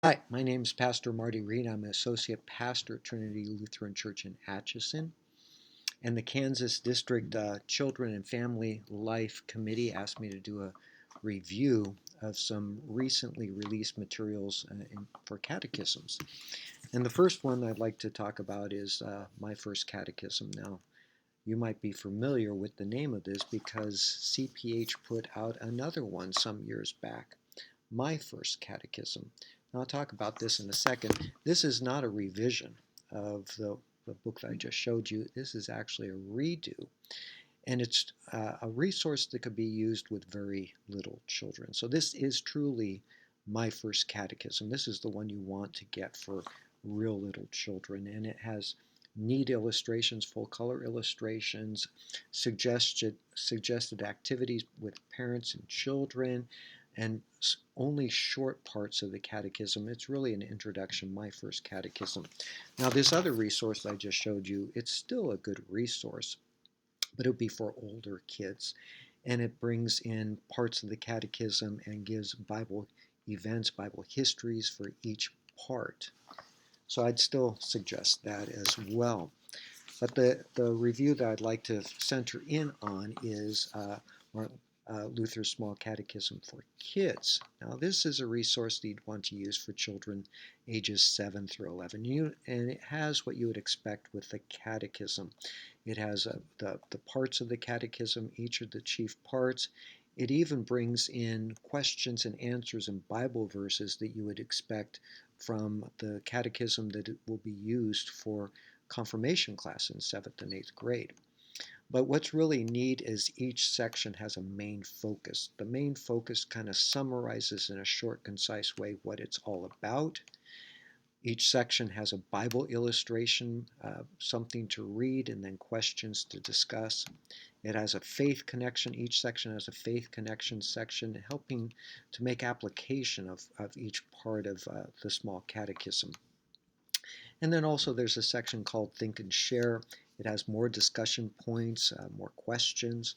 Hi, my name is Pastor Marty Reed. I'm an associate pastor at Trinity Lutheran Church in Atchison. And the Kansas District Children and Family Life Committee asked me to do a review of some recently released materials for catechisms. And the first one I'd like to talk about is my First Catechism. Now, you might be familiar with the name of this because CPH put out another one some years back, My First Catechism. Now, I'll talk about this in a second. This is not a revision of the book that I just showed you. This is actually a redo, and it's a resource that could be used with very little children. So this is truly My First Catechism. This is the one you want to get for real little children, and it has neat illustrations, full color illustrations, suggested activities with parents and children, and only short parts of the catechism. It's really an introduction, My First Catechism. Now, this other resource I just showed you, it's still a good resource, but it would be for older kids. And it brings in parts of the catechism and gives Bible events, Bible histories for each part. So I'd still suggest that as well. But the review that I'd like to center in on is Luther's Small Catechism for Kids. Now, this is a resource that you'd want to use for children ages 7 through 11. And it has what you would expect with the catechism. It has the parts of the catechism, each of the chief parts. It even brings in questions and answers and Bible verses that you would expect from the catechism that will be used for confirmation class in 7th and 8th grade. But what's really neat is each section has a main focus. The main focus kind of summarizes in a short, concise way what it's all about. Each section has a Bible illustration, something to read, and then questions to discuss. It has a faith connection. Each section has a faith connection section, helping to make application of each part of the small catechism. And then also there's a section called Think and Share. It has more discussion points, more questions.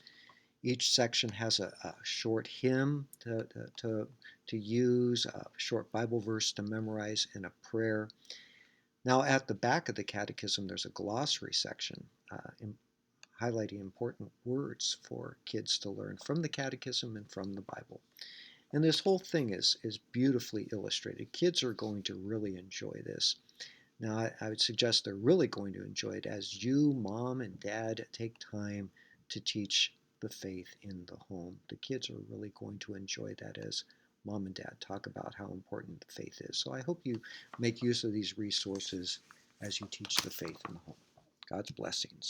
Each section has a short hymn to use, a short Bible verse to memorize, and a prayer. Now, at the back of the catechism, there's a glossary section highlighting important words for kids to learn from the catechism and from the Bible. And this whole thing is beautifully illustrated. Kids are going to really enjoy this. Now, I would suggest they're really going to enjoy it as you, mom, and dad take time to teach the faith in the home. The kids are really going to enjoy that as mom and dad talk about how important the faith is. So I hope you make use of these resources as you teach the faith in the home. God's blessings.